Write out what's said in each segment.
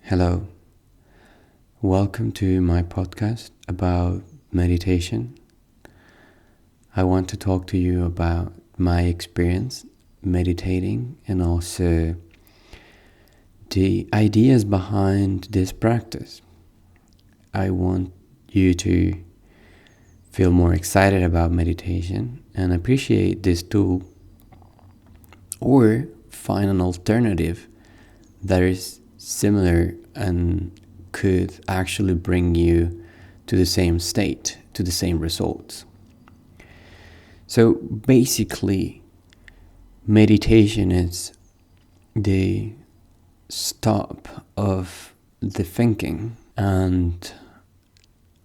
Hello, welcome to my podcast about meditation. I want to talk to you about my experience meditating and also the ideas behind this practice. I want you to feel more excited about meditation and appreciate this tool, or find an alternative that is similar and could actually bring you to the same state, to the same results. So basically, meditation is the stop of the thinking and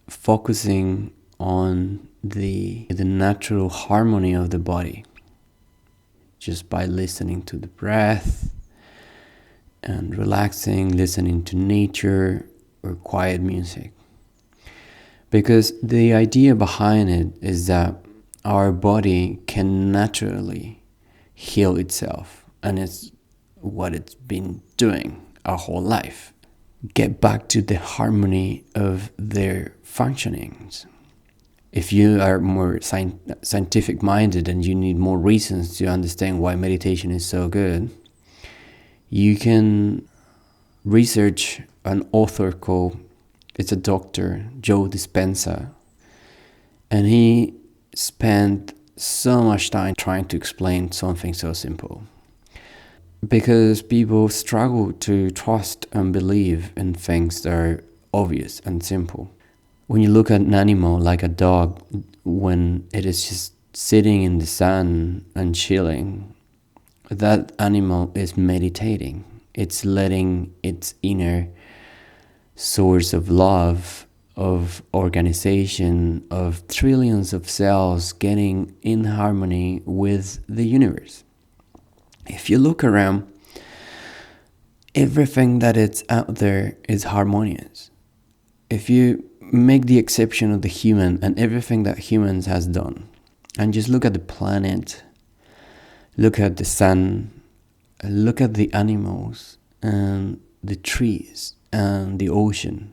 focusing on the natural harmony of the body, just by listening to the breath and relaxing, listening to nature or quiet music. Because the idea behind it is that our body can naturally heal itself, and it's what it's been doing our whole life. Get back to the harmony of their functionings. If you are more scientific minded and you need more reasons to understand why meditation is so good, you can research an author called, it's a doctor, Joe Dispenza, and he spent so much time trying to explain something so simple. Because people struggle to trust and believe in things that are obvious and simple. When you look at an animal like a dog, when it is just sitting in the sun and chilling, that animal is meditating. It's letting its inner source of love, of organization, of trillions of cells getting in harmony with the universe. If you look around, everything that is out there is harmonious. If you make the exception of the human and everything that humans has done, and just look at the planet, look at the sun, look at the animals and the trees and the ocean,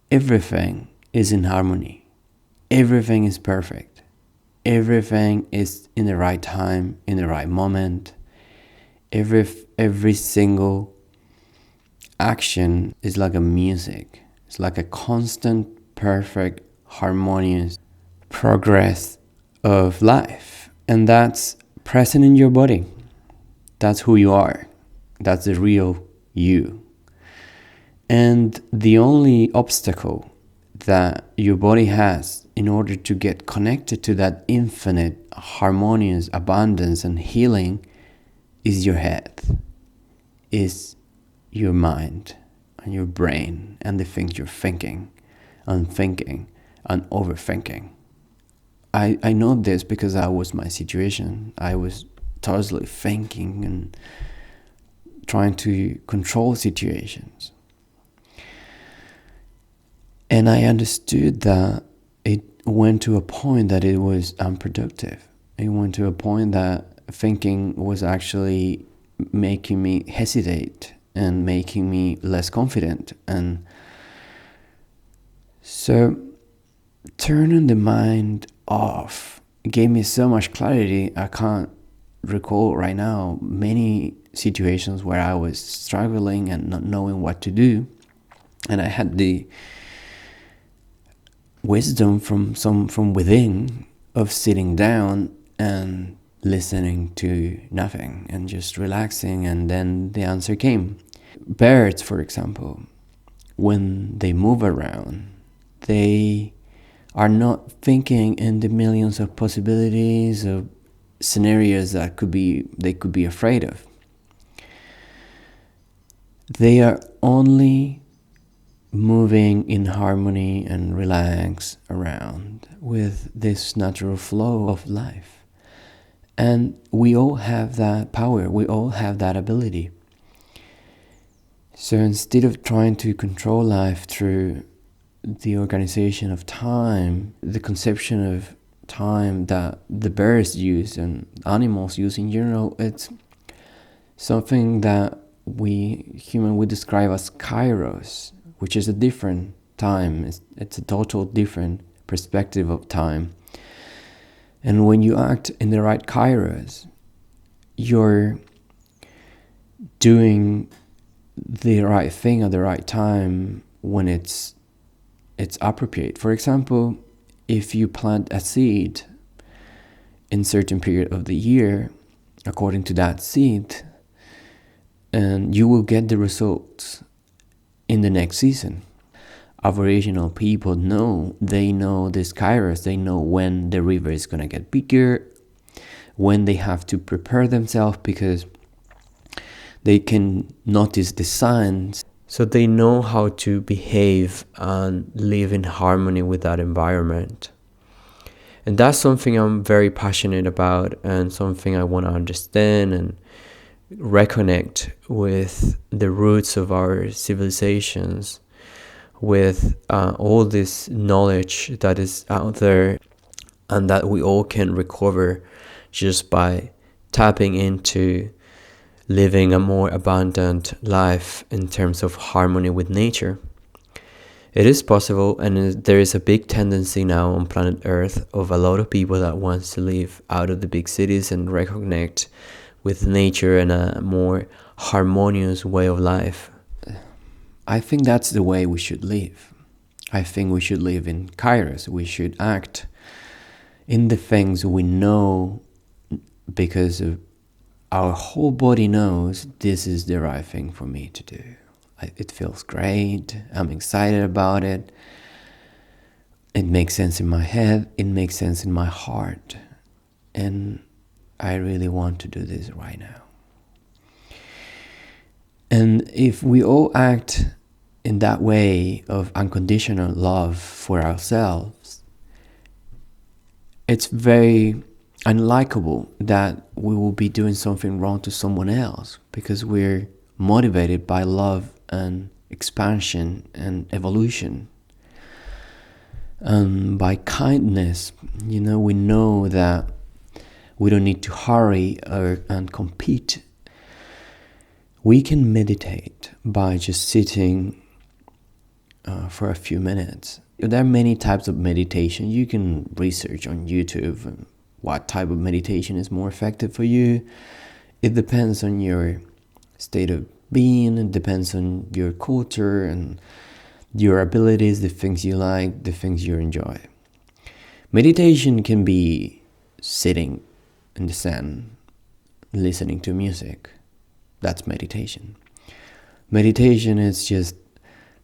everything is in harmony. Everything is perfect. Everything is in the right time, in the right moment. Every single action is like a music. It's like a constant, perfect, harmonious progress of life. And that's present in your body. That's who you are. That's the real you. And the only obstacle that your body has in order to get connected to that infinite, harmonious abundance and healing is your head, is your mind and your brain and the things you're thinking and overthinking. I know this because that was my situation. I was totally thinking and trying to control situations. And I understood that it went to a point that it was unproductive. It went to a point that thinking was actually making me hesitate and making me less confident. And so turning the mind off gave me so much clarity. I can't recall right now many situations where I was struggling and not knowing what to do. And I had the wisdom from within of sitting down and listening to nothing and just relaxing, and then the answer came. Birds, for example, when they move around, they are not thinking in the millions of possibilities of scenarios that they could be afraid of. They are only moving in harmony and relax around with this natural flow of life. And we all have that power, we all have that ability. So instead of trying to control life through the organization of time, the conception of time that the birds use and animals use in general, it's something that we describe as kairos, which is a different time. It's a total different perspective of time. And when you act in the right kairos, you're doing the right thing at the right time when it's appropriate. For example, if you plant a seed in certain period of the year, according to that seed, and you will get the results in the next season. Aboriginal people know this kairos. They know when the river is going to get bigger, when they have to prepare themselves, because they can notice the signs. So they know how to behave and live in harmony with that environment. And that's something I'm very passionate about, and something I want to understand and reconnect with the roots of our civilizations, with all this knowledge that is out there and that we all can recover just by tapping into living a more abundant life in terms of harmony with nature. It is possible, and there is a big tendency now on planet Earth of a lot of people that wants to live out of the big cities and reconnect with nature in a more harmonious way of life. I think that's the way we should live. I think we should live in kairos. We should act in the things we know, because our whole body knows this is the right thing for me to do. It feels great. I'm excited about it. It makes sense in my head. It makes sense in my heart. And I really want to do this right now. And if we all act in that way of unconditional love for ourselves, it's very unlikable that we will be doing something wrong to someone else, because we're motivated by love and expansion and evolution. And by kindness, we know that we don't need to hurry and compete. We can meditate by just sitting for a few minutes. There are many types of meditation. You can research on YouTube what type of meditation is more effective for you. It depends on your state of being. It depends on your culture and your abilities, the things you like, the things you enjoy. Meditation can be sitting in the sand, listening to music. That's meditation. Meditation is just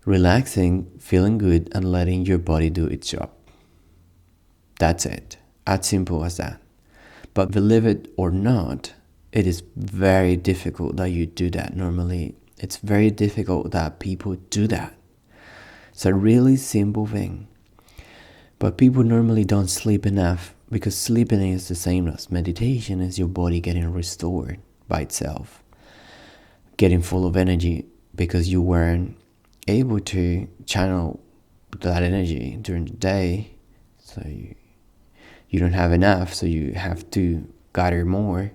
relaxing, feeling good, and letting your body do its job. That's it. As simple as that. But believe it or not, it is very difficult that you do that normally. It's very difficult that people do that. It's a really simple thing. But people normally don't sleep enough, because sleeping is the same as meditation. Is your body getting restored by itself, getting full of energy, because you weren't able to channel that energy during the day. So you don't have enough, so you have to gather more.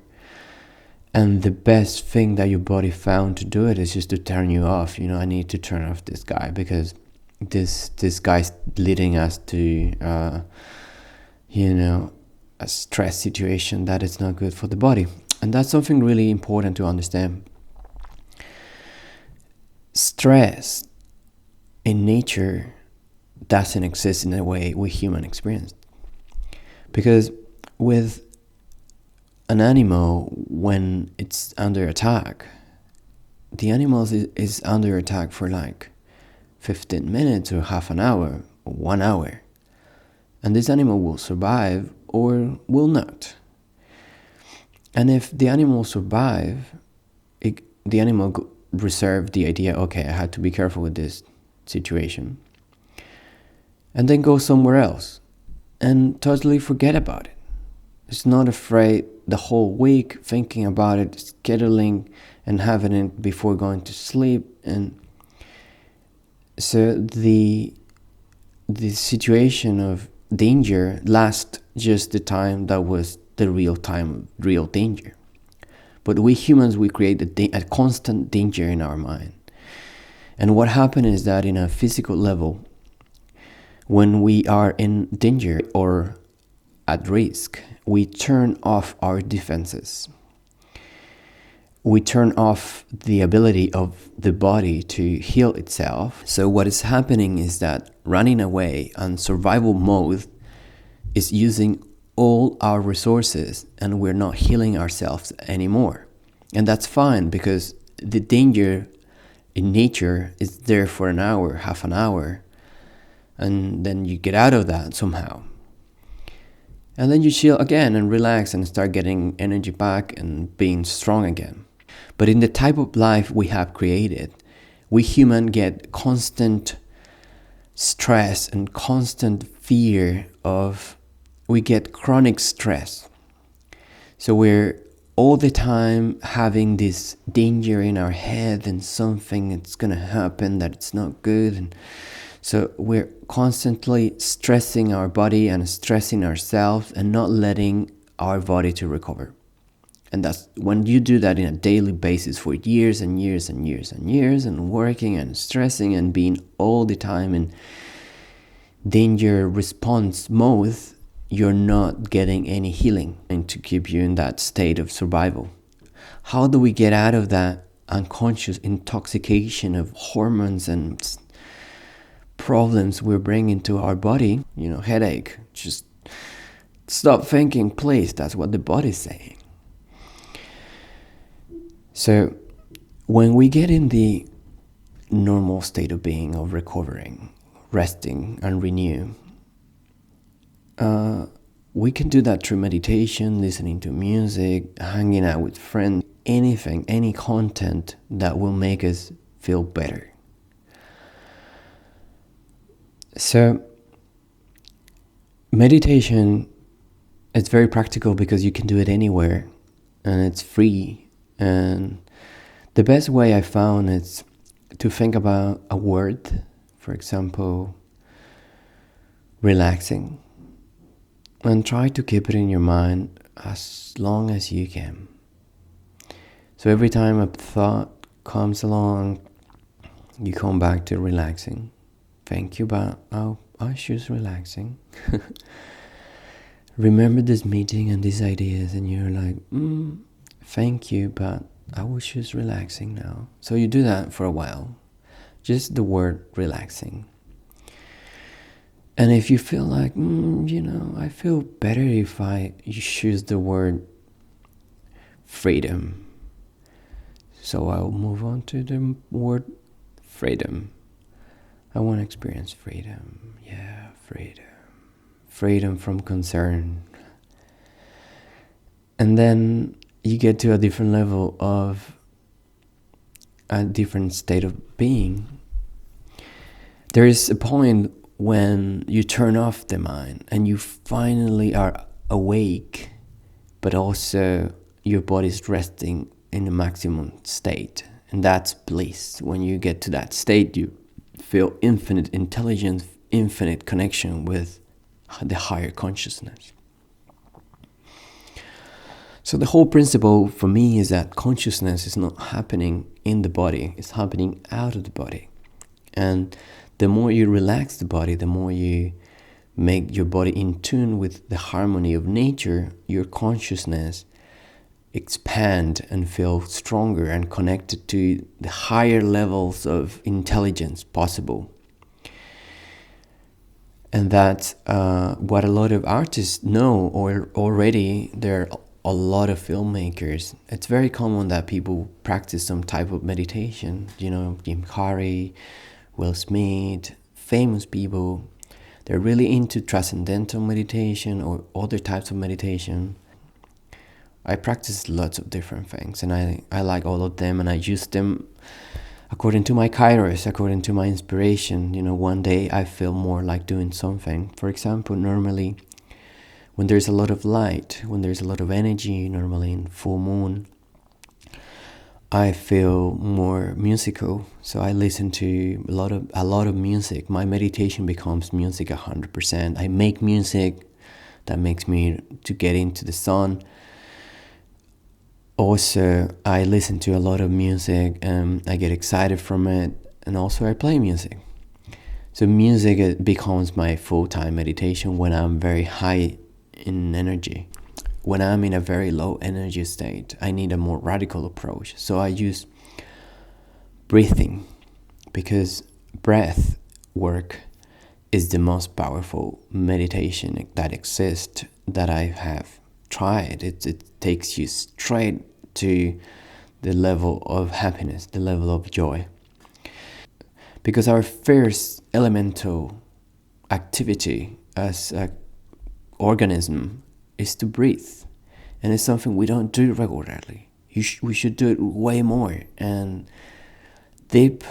And the best thing that your body found to do it is just to turn you off. I need to turn off this guy, because this guy's leading us to a stress situation that is not good for the body. And that's something really important to understand. Stress in nature doesn't exist in the way we human experience. Because with an animal, when it's under attack, the animal is under attack for like 15 minutes or half an hour or 1 hour. And this animal will survive or will not. And if the animal survive, the animal reserve the idea, okay, I had to be careful with this situation, and then go somewhere else and totally forget about it. It's not afraid the whole week thinking about it, scheduling and having it before going to sleep. And so the situation of danger lasts just the time that was the real time of real danger. But we humans, we create a constant danger in our mind. And what happens is that in a physical level, when we are in danger or at risk, we turn off our defenses. We turn off the ability of the body to heal itself. So what is happening is that running away and survival mode is using all our resources, and we're not healing ourselves anymore. And that's fine, because the danger in nature is there for an hour, half an hour, and then you get out of that somehow. And then you chill again and relax and start getting energy back and being strong again. But in the type of life we have created, we humans get constant stress and constant fear of, we get chronic stress. So we're all the time having this danger in our head and something that's going to happen that it's not good. And so we're constantly stressing our body and stressing ourselves and not letting our body to recover. And that's when you do that in a daily basis for years and years and years and years, and working and stressing and being all the time in danger response mode, you're not getting any healing and to keep you in that state of survival. How do we get out of that unconscious intoxication of hormones and problems we're bringing to our body? Headache. Just stop thinking, please. That's what the body's saying. So when we get in the normal state of being, of recovering, resting and renew, we can do that through meditation, listening to music, hanging out with friends, anything, any content that will make us feel better. So meditation, it's very practical because you can do it anywhere and it's free. And the best way I found is to think about a word, for example, relaxing, and try to keep it in your mind as long as you can. So every time a thought comes along, you come back to relaxing. Thank you, but I choose relaxing. Remember this meeting and these ideas, and you're like, thank you, but I will choose relaxing now. So you do that for a while. Just the word relaxing. And if you feel like, I feel better if you choose the word freedom. So I'll move on to the word freedom. I want to experience freedom. Yeah, freedom. Freedom from concern. And then you get to a different level of a different state of being. There is a point when you turn off the mind and you finally are awake, but also your body's resting in the maximum state. And that's bliss. When you get to that state, you feel infinite intelligence, infinite connection with the higher consciousness. So the whole principle for me is that consciousness is not happening in the body, it's happening out of the body. And the more you relax the body, the more you make your body in tune with the harmony of nature, your consciousness expand and feel stronger and connected to the higher levels of intelligence possible. And that's what a lot of artists know, or already there are a lot of filmmakers. It's very common that people practice some type of meditation. Jim Carrey, Will Smith, famous people, they're really into transcendental meditation or other types of meditation. I practice lots of different things, and I like all of them, and I use them according to my kairos, according to my inspiration. One day I feel more like doing something. For example, normally when there's a lot of light, when there's a lot of energy, normally in full moon, I feel more musical. So I listen to a lot of music. My meditation becomes music 100%. I make music that makes me to get into the sun. Also, I listen to a lot of music and I get excited from it, and also I play music. So music becomes my full-time meditation when I'm very high in energy. When I'm in a very low energy state, I need a more radical approach. So I use breathing, because breath work is the most powerful meditation that exists that I have tried. It takes you straight to the level of happiness, the level of joy. Because our first elemental activity as an organism is to breathe. And it's something we don't do regularly. We should do it way more. And deep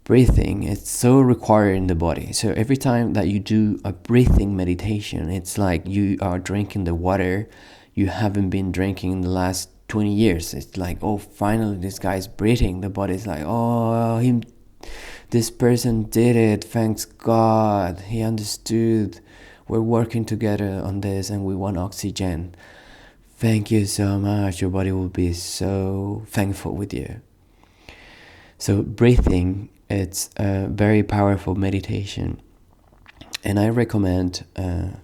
breathing, it's so required in the body. So every time that you do a breathing meditation, it's like you are drinking the water you haven't been drinking in the last 20 years. It's like, oh, finally this guy's breathing. The body's like, oh, this person did it. Thanks God. He understood. We're working together on this and we want oxygen. Thank you so much. Your body will be so thankful with you. So breathing, it's a very powerful meditation. And I recommend, there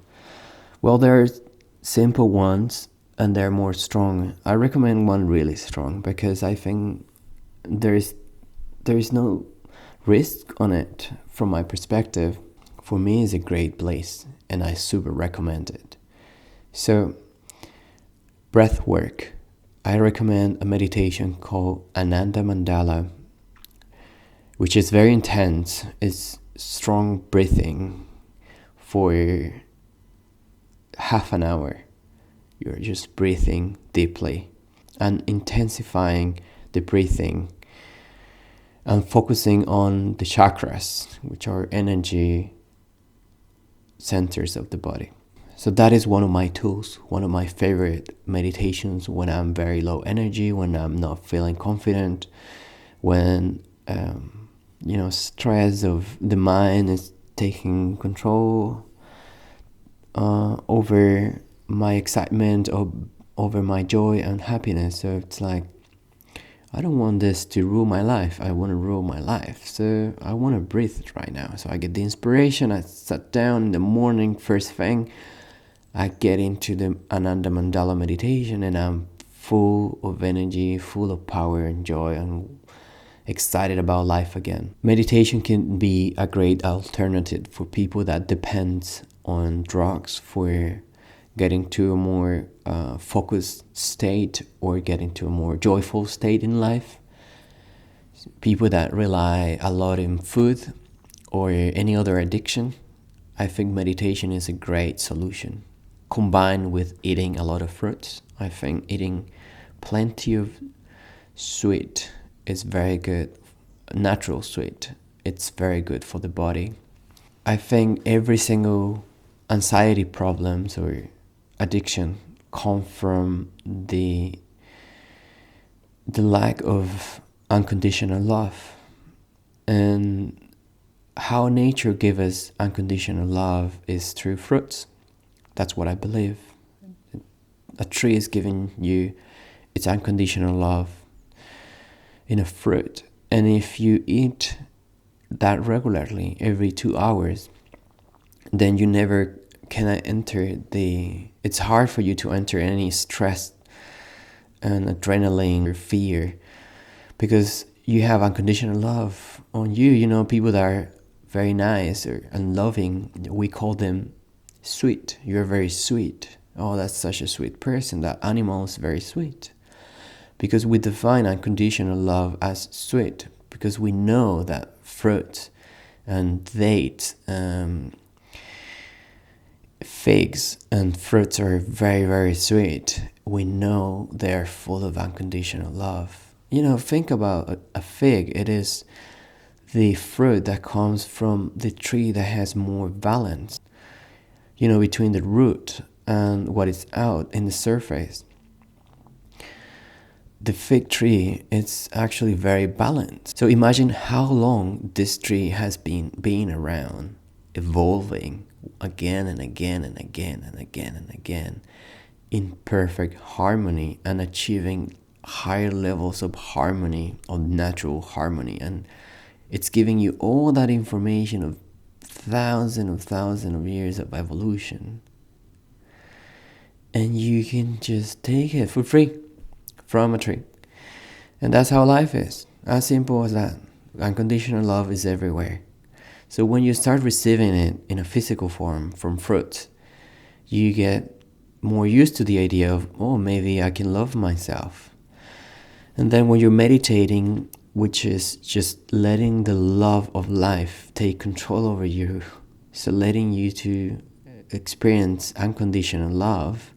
are simple ones and they're more strong. I recommend one really strong because I think there is no risk on it from my perspective. For me, it's a great place and I super recommend it. So breath work. I recommend a meditation called Ananda Mandala, which is very intense. It's strong breathing for half an hour. You're just breathing deeply and intensifying the breathing and focusing on the chakras, which are energy centers of the body. So that is one of my tools, one of my favorite meditations when I'm very low energy, when I'm not feeling confident, when stress of the mind is taking control over my excitement or over my joy and happiness. So it's like, I don't want this to rule my life. I want to rule my life. So I want to breathe right now. So I get the inspiration. I sat down in the morning, first thing. I get into the Ananda Mandala meditation and I'm full of energy, full of power and joy and excited about life again. Meditation can be a great alternative for people that depend on drugs for getting to a more focused state or getting to a more joyful state in life. People that rely a lot on food or any other addiction, I think meditation is a great solution. Combined with eating a lot of fruits, I think eating plenty of sweet is very good. Natural sweet, it's very good for the body. I think every single anxiety problems or addiction come from the lack of unconditional love. And how nature gives us unconditional love is through fruits. That's what I believe. A tree is giving you its unconditional love in a fruit. And if you eat that regularly, every 2 hours, then you never can enter it's hard for you to enter any stress and adrenaline or fear because you have unconditional love on you. People that are very nice and loving, we call them sweet. You're very sweet. Oh, that's such a sweet person. That animal is very sweet. Because we define unconditional love as sweet, because we know that fruit and dates, figs and fruits are very, very sweet. We know they're full of unconditional love. Think about a fig. It is the fruit that comes from the tree that has more balance, between the root and what is out in the surface. The fig tree is actually very balanced. So imagine how long this tree has been around, evolving again and again and again and again and again in perfect harmony and achieving higher levels of harmony, of natural harmony, and it's giving you all that information of thousands of years of evolution, and you can just take it for free from a tree. And that's how life is, as simple as that. Unconditional love is everywhere. So when you start receiving it in a physical form from fruits, you get more used to the idea of, oh, maybe I can love myself. And then when you're meditating, which is just letting the love of life take control over you, so letting you to experience unconditional love,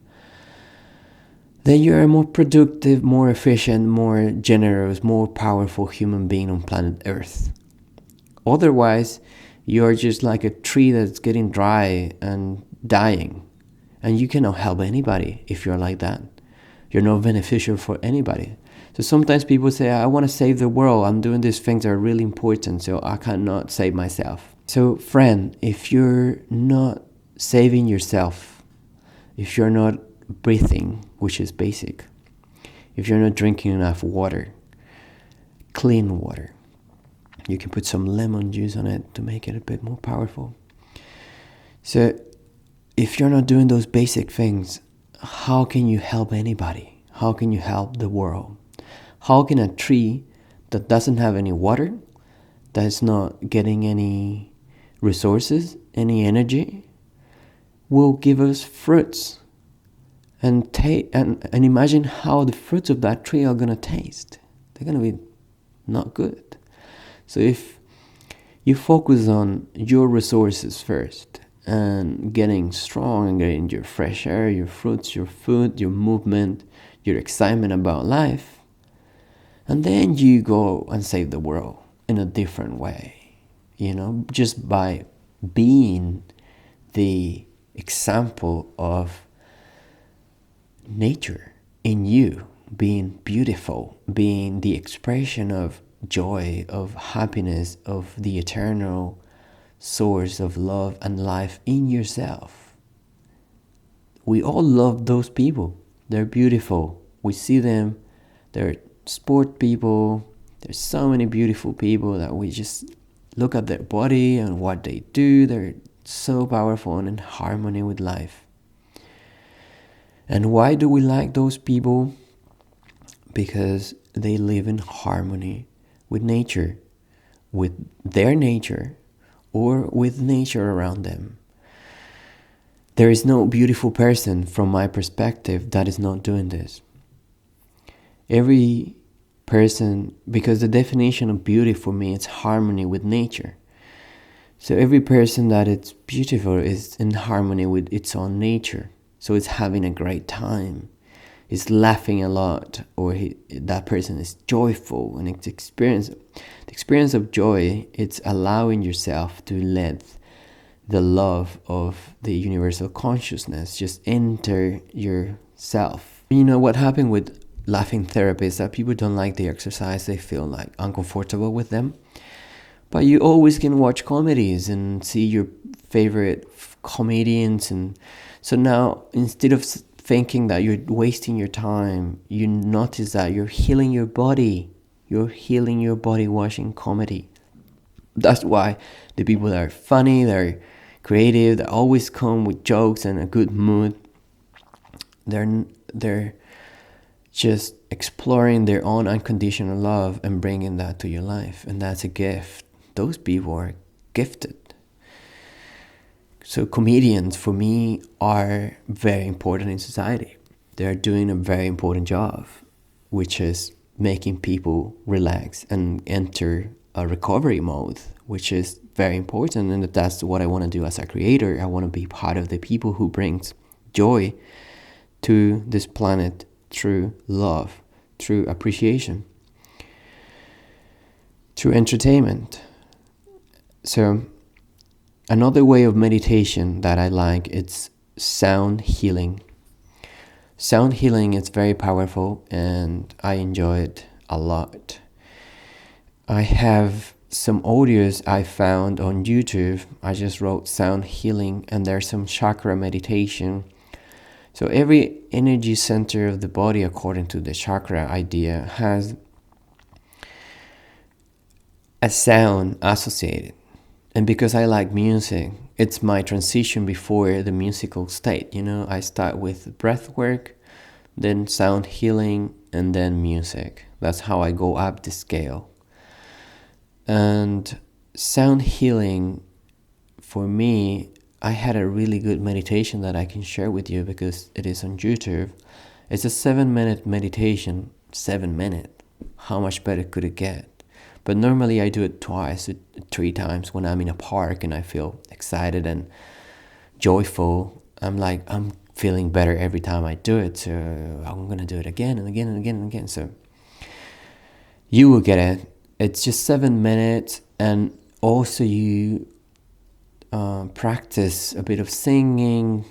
then you're a more productive, more efficient, more generous, more powerful human being on planet Earth. Otherwise, you're just like a tree that's getting dry and dying. And you cannot help anybody if you're like that. You're not beneficial for anybody. So sometimes people say, I want to save the world. I'm doing these things that are really important, so I cannot save myself. So friend, if you're not saving yourself, if you're not breathing, which is basic, if you're not drinking enough water, clean water, you can put some lemon juice on it to make it a bit more powerful. So if you're not doing those basic things, how can you help anybody? How can you help the world? How can a tree that doesn't have any water, that's not getting any resources, any energy, will give us fruits? And imagine how the fruits of that tree are going to taste. They're going to be not good. So if you focus on your resources first and getting strong and getting your fresh air, your fruits, your food, your movement, your excitement about life, and then you go and save the world in a different way, just by being the example of nature in you, being beautiful, being the expression of joy, of happiness, of the eternal source of love and life in yourself. We all love those people. They're beautiful. We see them. They're sport people. There's so many beautiful people that we just look at their body and what they do. They're so powerful and in harmony with life. And why do we like those people? Because they live in harmony with nature, with their nature, or with nature around them. There is no beautiful person, from my perspective, that is not doing this. Every person, because the definition of beauty for me is harmony with nature. So every person that is beautiful is in harmony with its own nature. So it's having a great time, is laughing a lot, or that person is joyful, and the experience of joy, it's allowing yourself to let the love of the universal consciousness just enter yourself. What happened with laughing therapy is that people don't like the exercise. They feel like uncomfortable with them. But you always can watch comedies and see your favorite comedians, and so now instead of thinking that you're wasting your time, you notice that you're healing your body. You're healing your body watching comedy. That's why the people that are funny, they're creative, they always come with jokes and a good mood. They're just exploring their own unconditional love and bringing that to your life. And that's a gift. Those people are gifted. So comedians, for me, are very important in society. They're doing a very important job, which is making people relax and enter a recovery mode, which is very important. And that's what I want to do as a creator. I want to be part of the people who brings joy to this planet through love, through appreciation, through entertainment. So another way of meditation that I like, it's sound healing. Sound healing is very powerful, and I enjoy it a lot. I have some audios I found on YouTube. I just wrote sound healing, and there's some chakra meditation. So every energy center of the body, according to the chakra idea, has a sound associated. And because I like music, it's my transition before the musical state. I start with breath work, then sound healing, and then music. That's how I go up the scale. And sound healing, for me, I had a really good meditation that I can share with you because it is on YouTube. It's a 7-minute meditation. 7 minutes. How much better could it get? But normally I do it twice, 3 times when I'm in a park and I feel excited and joyful. I'm feeling better every time I do it. So I'm going to do it again and again and again and again. So you will get it. It's just 7 minutes. And also you practice a bit of singing.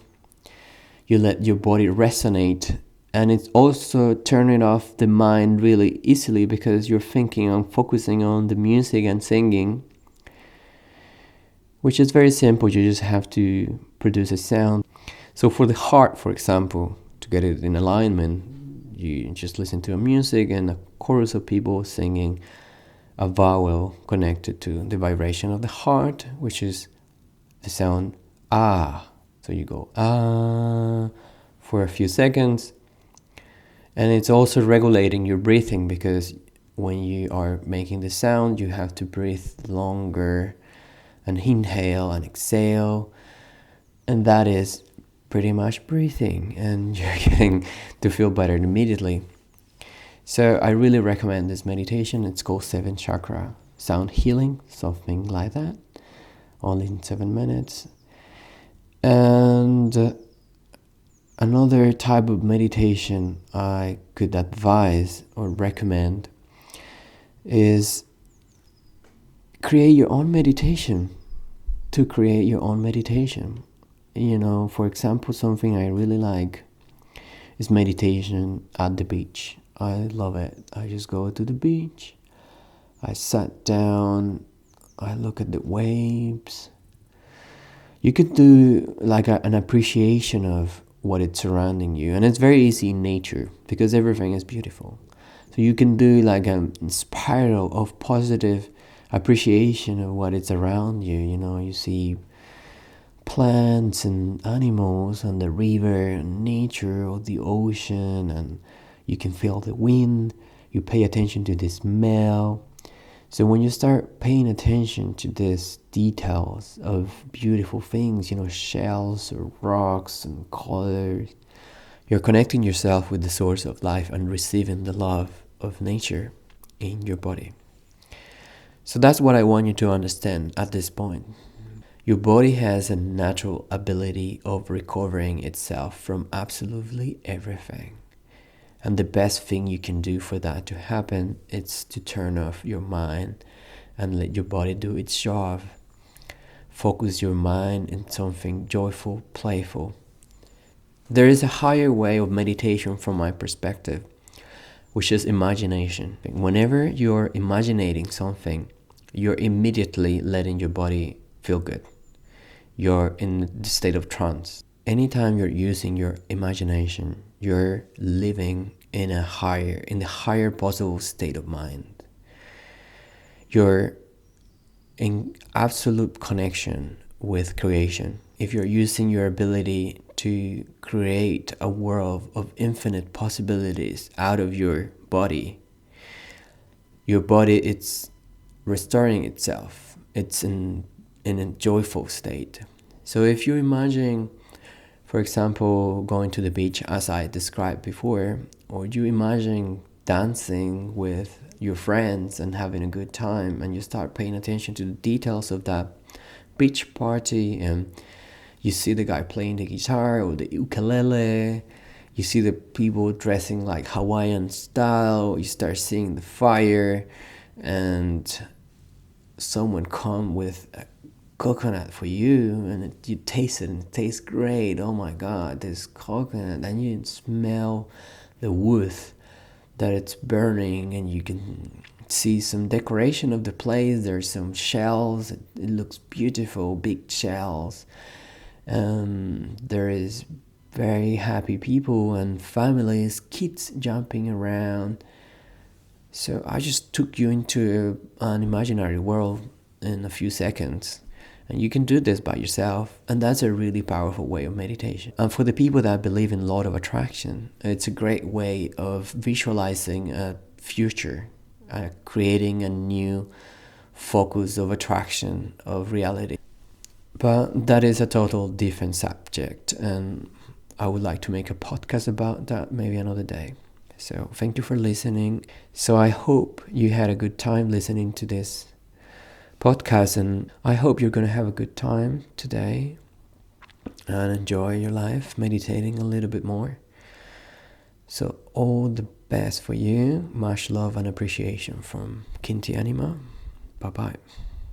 You let your body resonate. And it's also turning off the mind really easily because you're thinking on focusing on the music and singing, which is very simple. You just have to produce a sound. So for the heart, for example, to get it in alignment, you just listen to a music and a chorus of people singing a vowel connected to the vibration of the heart, which is the sound ah. So you go ah for a few seconds. And it's also regulating your breathing because when you are making the sound, you have to breathe longer and inhale and exhale. And that is pretty much breathing, and you're getting to feel better immediately. So I really recommend this meditation. It's called 7 Chakra Sound Healing, something like that, only in 7 minutes. And another type of meditation I could advise or recommend is create your own meditation. To create your own meditation. For example, something I really like is meditation at the beach. I love it. I just go to the beach. I sat down. I look at the waves. You could do like an appreciation of what is surrounding you. And it's very easy in nature because everything is beautiful. So you can do like a spiral of positive appreciation of what is around you. You see plants and animals and the river and nature or the ocean, and you can feel the wind. You pay attention to the smell. So when you start paying attention to these details of beautiful things, shells or rocks and colors, you're connecting yourself with the source of life and receiving the love of nature in your body. So that's what I want you to understand at this point. Your body has a natural ability of recovering itself from absolutely everything. And the best thing you can do for that to happen is to turn off your mind and let your body do its job. Focus your mind in something joyful, playful. There is a higher way of meditation from my perspective, which is imagination. Whenever you're imagining something, you're immediately letting your body feel good. You're in the state of trance. Anytime you're using your imagination, you're living in the higher possible state of mind. You're in absolute connection with creation. If you're using your ability to create a world of infinite possibilities out of your body it's restoring itself. It's in a joyful state. So if you imagine, for example, going to the beach as I described before, or you imagine dancing with your friends and having a good time, and you start paying attention to the details of that beach party, and you see the guy playing the guitar or the ukulele, you see the people dressing like Hawaiian style, you start seeing the fire, and someone come with a coconut for you, and you taste it and it tastes great. Oh my god, this coconut. And you smell the wood that it's burning, and you can see some decoration of the place. There's some shells. It looks beautiful, big shells. There is very happy people and families, kids jumping around. So I just took you into an imaginary world in a few seconds. And you can do this by yourself. And that's a really powerful way of meditation. And for the people that believe in law of attraction, it's a great way of visualizing a future, creating a new focus of attraction of reality. But that is a total different subject. And I would like to make a podcast about that maybe another day. So thank you for listening. So I hope you had a good time listening to this podcast, and I hope you're going to have a good time today and enjoy your life, meditating a little bit more. So all the best for you. Much love and appreciation from Kinti Anima. Bye bye.